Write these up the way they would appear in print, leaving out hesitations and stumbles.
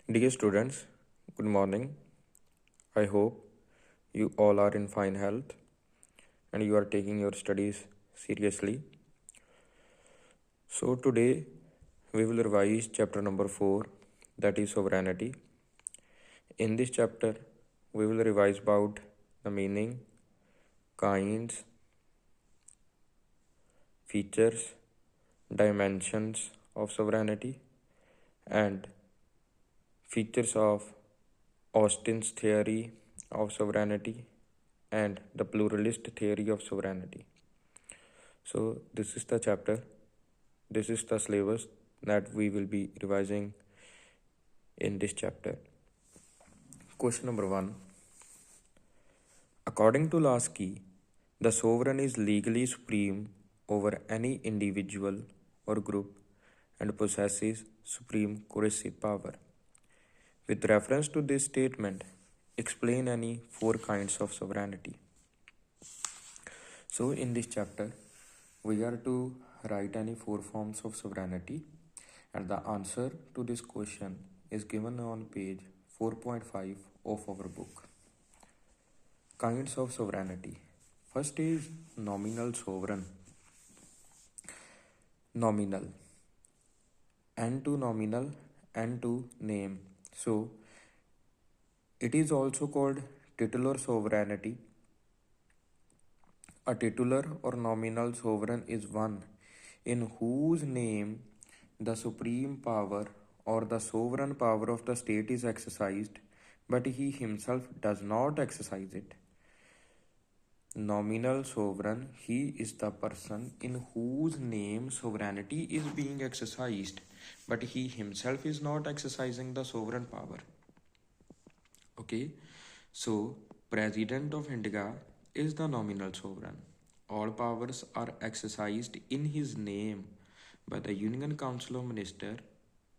Dear students, good morning. I hope you all are in fine health and you are taking your studies seriously. So, today we will revise chapter number 4, that is sovereignty. In this chapter, we will revise about the meaning, kinds, features, dimensions of sovereignty, and features of Austin's theory of sovereignty and the pluralist theory of sovereignty. So, this is the chapter, this is the syllabus that we will be revising in this chapter. Question number 1. According to Lasky, the sovereign is legally supreme over any individual or group and possesses supreme coercive power. With reference to this statement, explain any four kinds of sovereignty. So, in this chapter, we are to write any four forms of sovereignty, and the answer to this question is given on page 4.5 of our book. Kinds of sovereignty. First is nominal sovereign. Nominal. N to nominal, N to name. So, it is also called titular sovereignty. A titular or nominal sovereign is one in whose name the supreme power or the sovereign power of the state is exercised, but he himself does not exercise it. Nominal sovereign, he is the person in whose name sovereignty is being exercised, but he himself is not exercising the sovereign power. Okay, so President of India is the nominal sovereign. All powers are exercised in his name by the Union Council of Ministers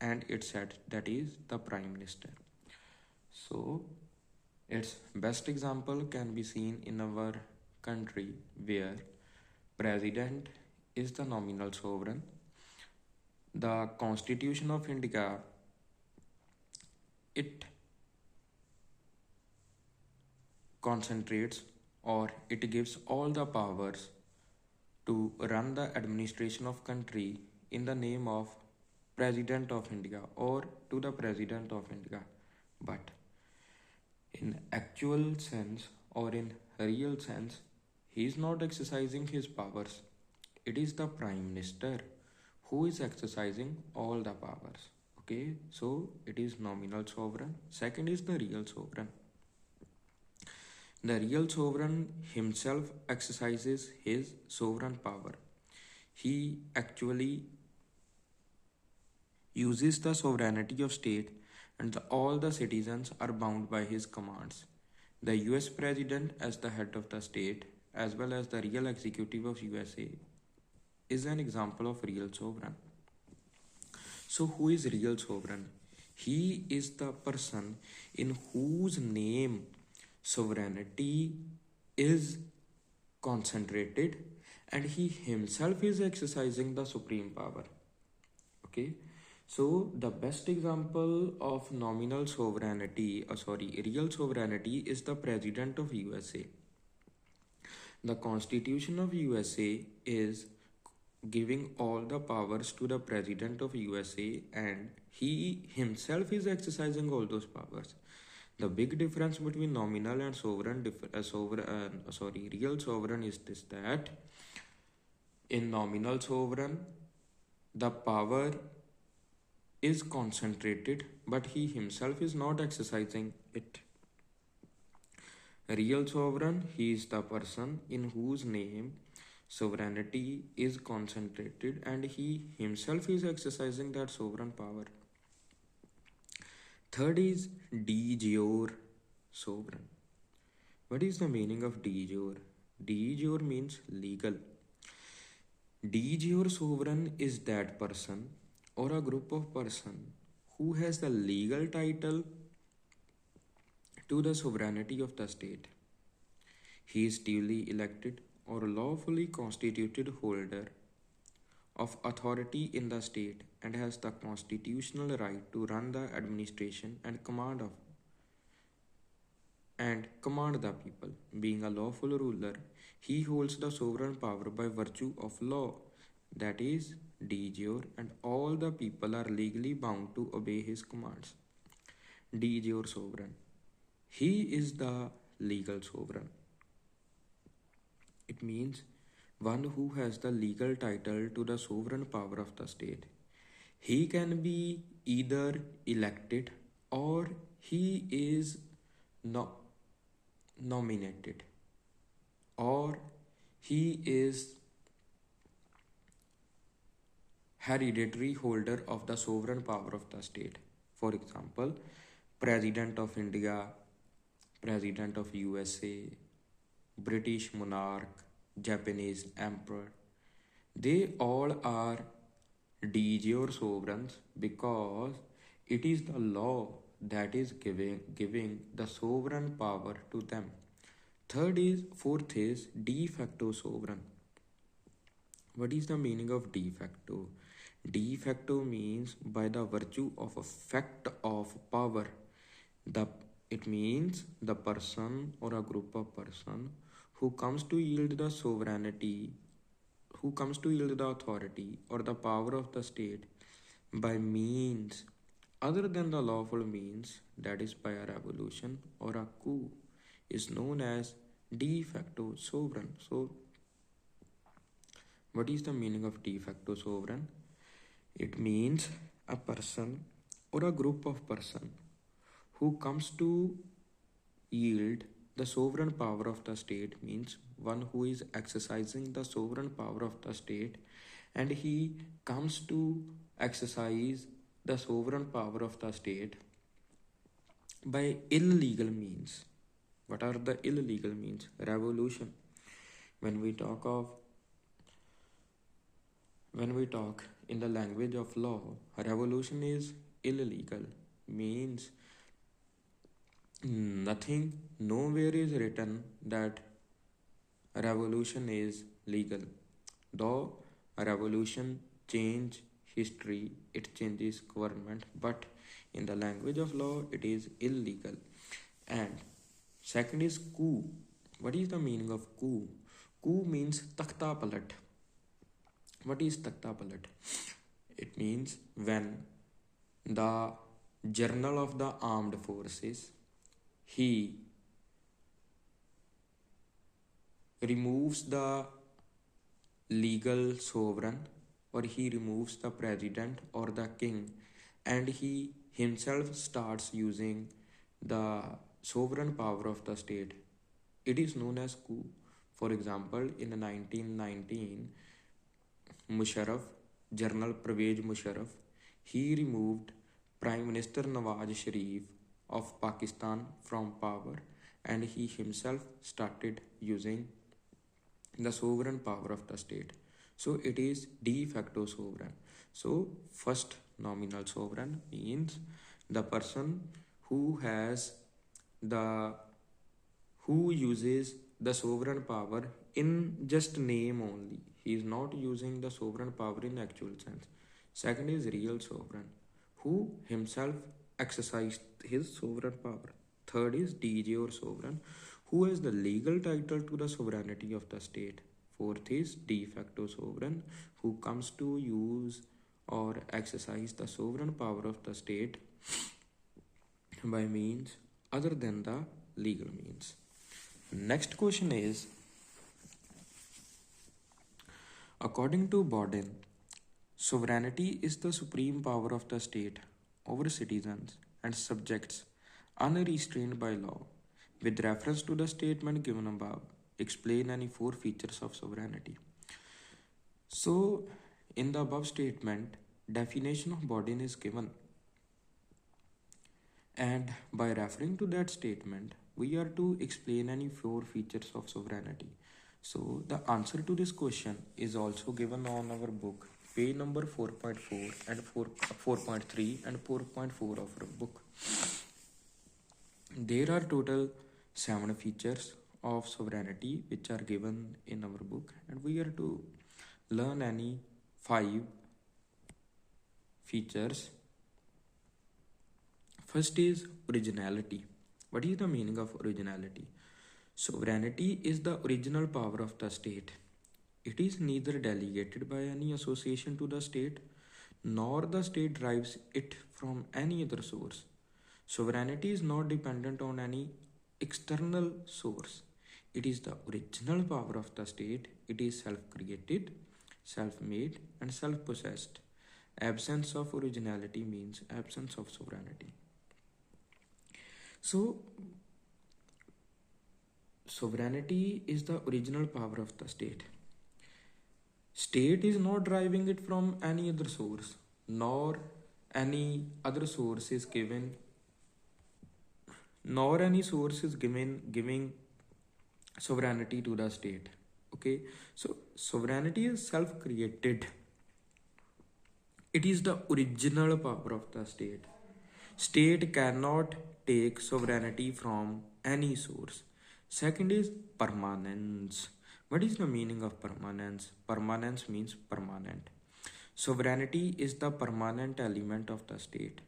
and its head, that is the Prime Minister. So, its best example can be seen in our country where President is the nominal sovereign. The Constitution of India, it concentrates or it gives all the powers to run the administration of country in the name of President of India or to the President of India. But in actual sense or in real sense, he is not exercising his powers. It is the Prime Minister who is exercising all the powers. Okay, so it is nominal sovereign. Second is the real sovereign. The real sovereign himself exercises his sovereign power. He actually uses the sovereignty of state and all the citizens are bound by his commands. The US president as the head of the state as well as the real executive of USA is an example of real sovereign. So who is real sovereign? He is the person in whose name sovereignty is concentrated and he himself is exercising the supreme power. Okay, so the best example of nominal sovereignty, real sovereignty is the president of USA. The Constitution of USA is giving all the powers to the president of USA and he himself is exercising all those powers. The big difference between nominal and real sovereign is this, that in nominal sovereign the power is concentrated but he himself is not exercising it. Real sovereign, he is the person in whose name sovereignty is concentrated and he himself is exercising that sovereign power. Third is de jure sovereign. What is the meaning of de jure? De jure means legal. De jure sovereign is that person or a group of person who has the legal title to the sovereignty of the state. He is duly elected or lawfully constituted holder of authority in the state and has the constitutional right to run the administration and command the people. Being a lawful ruler, he holds the sovereign power by virtue of law, that is, de jure, and all the people are legally bound to obey his commands. De jure sovereign. He is the legal sovereign. It means one who has the legal title to the sovereign power of the state. He can be either elected or he is no- nominated, or he is hereditary holder of the sovereign power of the state. For example, President of India, President of USA, British monarch, Japanese emperor, they all are de jure sovereigns because it is the law that is giving the sovereign power to them. Fourth is de facto sovereign. What is the meaning of de facto? De facto means by the virtue of a fact of power. The it means the person or a group of person who comes to yield the sovereignty, who comes to yield the authority or the power of the state by means other than the lawful means, that is by a revolution or a coup, is known as de facto sovereign. So, what is the meaning of de facto sovereign? It means a person or a group of person who comes to yield the sovereign power of the state, means one who is exercising the sovereign power of the state, and he comes to exercise the sovereign power of the state by illegal means. What are the illegal means? Revolution. When we talk of when we talk in the language of law, revolution is illegal, means nothing, nowhere is written that revolution is legal. Though a revolution change history, it changes government, but in the language of law, it is illegal. And second is coup. What is the meaning of coup? Coup means takhta palat. What is takhta palat? It means when the general of the armed forces, he removes the legal sovereign, or he removes the president or the king, and he himself starts using the sovereign power of the state. It is known as coup. For example, in 1919, Musharraf, General Pervez Musharraf, he removed Prime Minister Nawaz Sharif of Pakistan from power, and he himself started using the sovereign power of the state. So it is de facto sovereign. So first nominal sovereign means the person who has the who uses the sovereign power in just name only. He is not using the sovereign power in actual sense. Second is real sovereign, who himself exercised his sovereign power. Third is de jure sovereign, who has the legal title to the sovereignty of the state. Fourth is de facto sovereign, who comes to use or exercise the sovereign power of the state by means other than the legal means. Next question is, according to Bodin, sovereignty is the supreme power of the state over citizens and subjects unrestrained by law. With reference to the statement given above, explain any four features of sovereignty. So, in the above statement, definition of Bodin is given, and by referring to that statement, we are to explain any four features of sovereignty. So, the answer to this question is also given on our book, page number 4.4 and 4.3 and 4.4 of our book. There are total 7 features of sovereignty which are given in our book, and we are to learn any 5 features. First is originality. What is the meaning of originality? Sovereignty is the original power of the state. It is neither delegated by any association to the state, nor the state derives it from any other source. Sovereignty is not dependent on any external source. It is the original power of the state. It is self created, self made, and self possessed. Absence of originality means absence of sovereignty. So, sovereignty is the original power of the state. State is not deriving it from any other source, nor any other source is given, nor any source is giving sovereignty to the state. Okay, so sovereignty is self-created. It is the original power of the state. State cannot take sovereignty from any source. Second is permanence. What is the meaning of permanence? Permanence means permanent. Sovereignty is the permanent element of the state.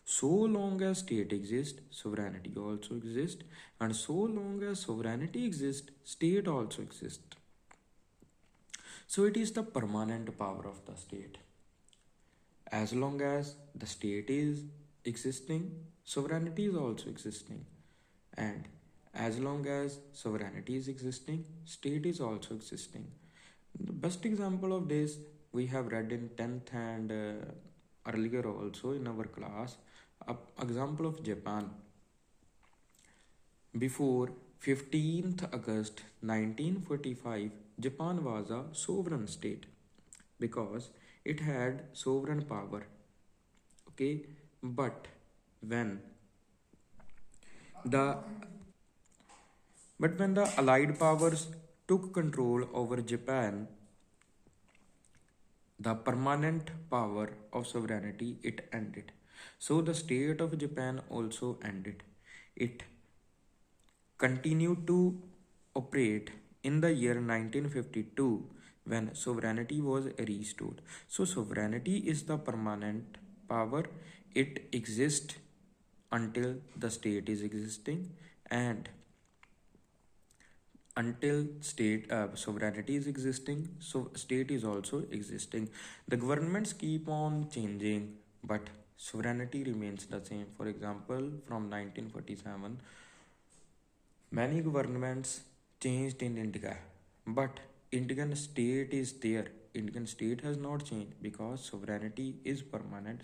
So long as state exists, sovereignty also exists, and so long as sovereignty exists, state also exists. So it is the permanent power of the state. As long as the state is existing, sovereignty is also existing. And as long as sovereignty is existing, state is also existing. The best example of this we have read in 10th and earlier also in our class. Example of Japan. Before 15th August 1945, Japan was a sovereign state because it had sovereign power. Okay, but when the Allied powers took control over Japan, the permanent power of sovereignty, it ended. So the state of Japan also ended. It continued to operate in the year 1952 when sovereignty was restored. So sovereignty is the permanent power. It exists until the state is existing, and until state sovereignty is existing, so state is also existing. The governments keep on changing, but sovereignty remains the same. For example, from 1947, many governments changed in India, but Indian state is there. Indian state has not changed because sovereignty is permanent.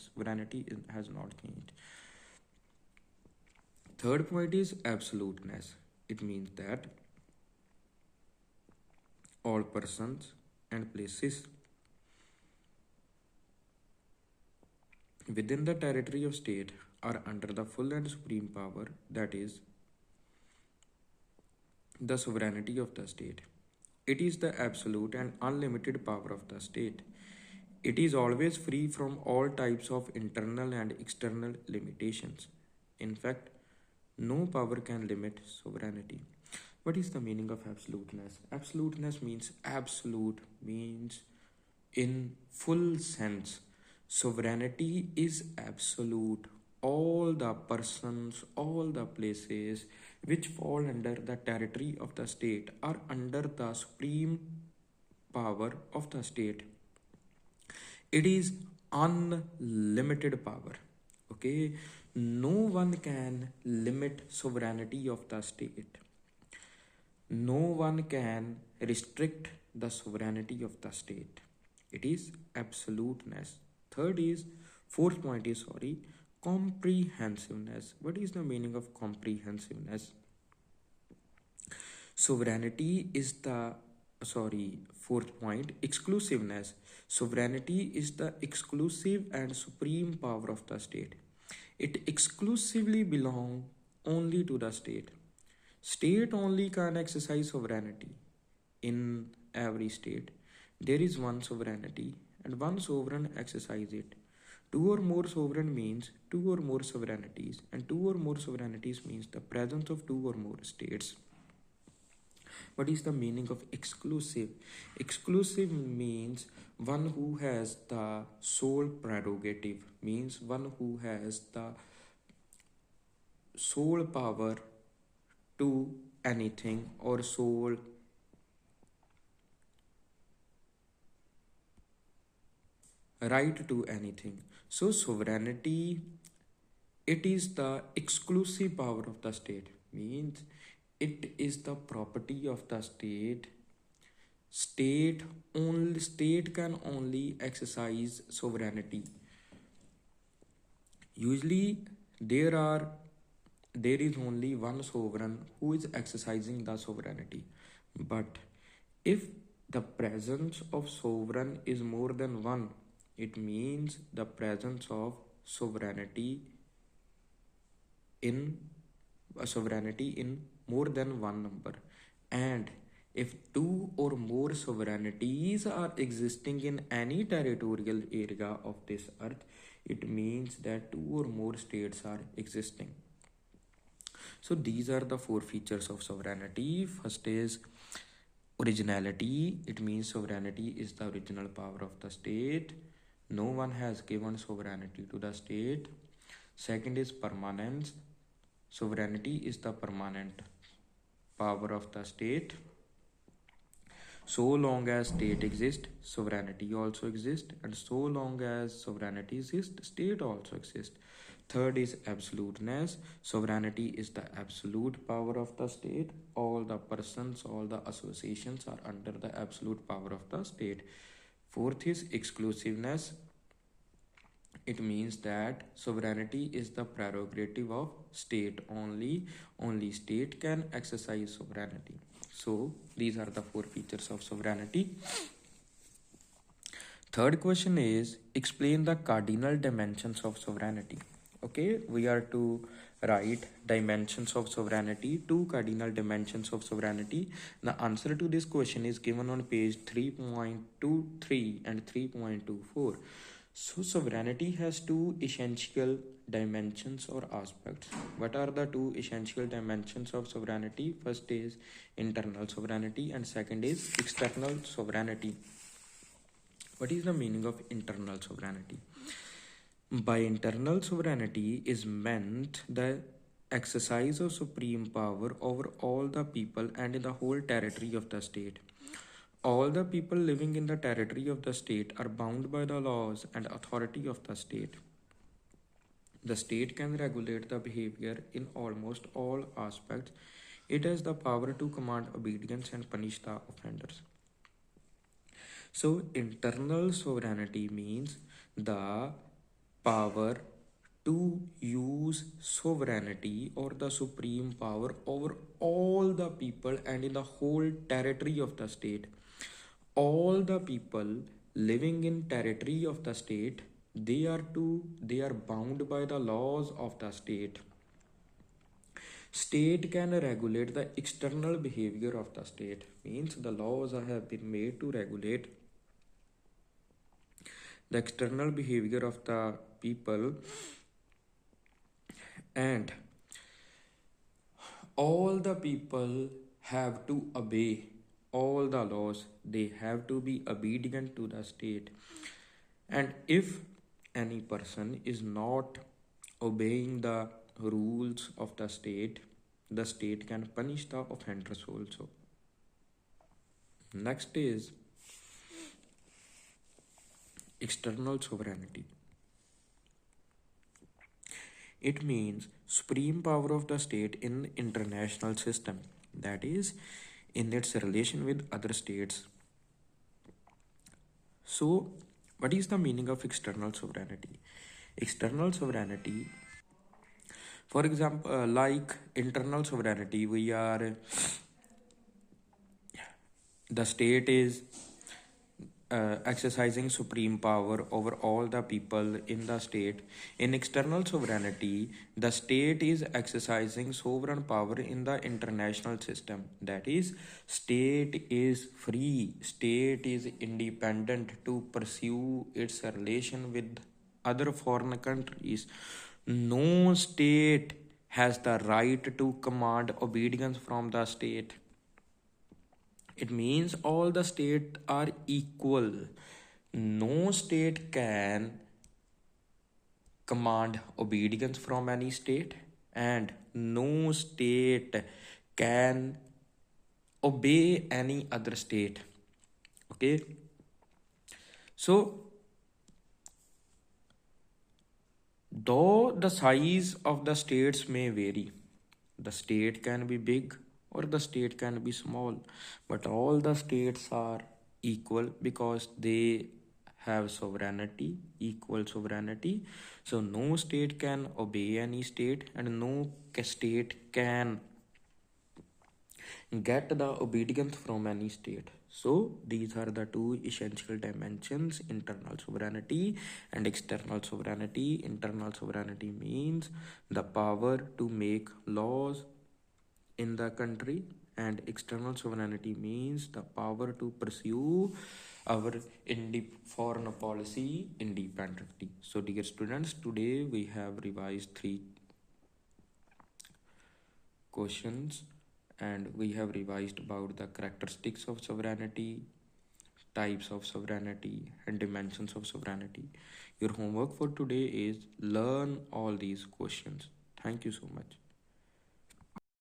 Has not changed. Third point is absoluteness. It means that all persons and places within the territory of state are under the full and supreme power, that is the sovereignty of the state. It is the absolute and unlimited power of the state. It is always free from all types of internal and external limitations. In fact, no power can limit sovereignty. What is the meaning of absoluteness? Absoluteness means absolute, means in full sense. Sovereignty is absolute. All the persons, all the places which fall under the territory of the state are under the supreme power of the state. It is unlimited power. Okay, no one can limit sovereignty of the state. No one can restrict the sovereignty of the state. It is absoluteness. Fourth point is comprehensiveness. What is the meaning of comprehensiveness? Sovereignty is the fourth point, exclusiveness. Sovereignty is the exclusive and supreme power of the state. It exclusively belongs only to the state. State only can exercise sovereignty. In every state, there is one sovereignty and one sovereign exercise it. Two or more sovereign means two or more sovereignties, and two or more sovereignties means the presence of two or more states. What is the meaning of exclusive? Exclusive means one who has the sole prerogative, means one who has the sole power to anything or sole right to anything. So sovereignty, it is the exclusive power of the state, means it is the property of the state. State can only exercise sovereignty. Usually there is only one sovereign who is exercising the sovereignty. But if the presence of sovereign is more than one, it means the presence of sovereignty in sovereignty in more than one number. And if two or more sovereignties are existing in any territorial area of this earth, it means that two or more states are existing. So these are the four features of sovereignty. First is originality. It means sovereignty is the original power of the state. No one has given sovereignty to the state. Second is permanence. Sovereignty is the permanent power of the state. So long as state exists, sovereignty also exists, and so long as sovereignty exists, state also exists. Third is absoluteness. Sovereignty is the absolute power of the state. All the persons, all the associations are under the absolute power of the state. Fourth is exclusiveness. It means that sovereignty is the prerogative of state only. Only state can exercise sovereignty. So these are the four features of sovereignty. Third question is explain the cardinal dimensions of sovereignty. Okay, we are to write dimensions of sovereignty, two cardinal dimensions of sovereignty. The answer to this question is given on page 3.23 and 3.24. So sovereignty has two essential dimensions or aspects. What are the two essential dimensions of sovereignty? First is internal sovereignty and second is external sovereignty. What is the meaning of internal sovereignty? By internal sovereignty is meant the exercise of supreme power over all the people and in the whole territory of the state. All the people living in the territory of the state are bound by the laws and authority of the state. The state can regulate the behavior in almost all aspects. It has the power to command obedience and punish the offenders. So, internal sovereignty means the power to use sovereignty or the supreme power over all the people and in the whole territory of the state. All the people living in territory of the state, they are bound by the laws of the state. State can regulate the external behavior of the state, means the laws have been made to regulate the external behavior of the people, and all the people have to obey all the laws. They have to be obedient to the state, and if any person is not obeying the rules of the state can punish the offenders also. Next is external sovereignty. It means supreme power of the state in international system, that is in its relation with other states. So what is the meaning of external sovereignty? External sovereignty, for example, like internal sovereignty, the state is exercising supreme power over all the people in the state. In external sovereignty, the state is exercising sovereign power in the international system. That is, state is free, state is independent to pursue its relation with other foreign countries. No state has the right to command obedience from the state. It means all the states are equal. No state can command obedience from any state, and no state can obey any other state. Okay, so though the size of the states may vary, the state can be big or the state can be small, but all the states are equal because they have sovereignty, equal sovereignty. So no state can obey any state, and no state can get the obedience from any state. So these are the two essential dimensions: internal sovereignty and external sovereignty. Internal sovereignty means the power to make laws in the country, and external sovereignty means the power to pursue our foreign policy independently. So dear students, today we have revised 3 questions, and we have revised about the characteristics of sovereignty, types of sovereignty, and dimensions of sovereignty. Your homework for today is learn all these questions. Thank you so much.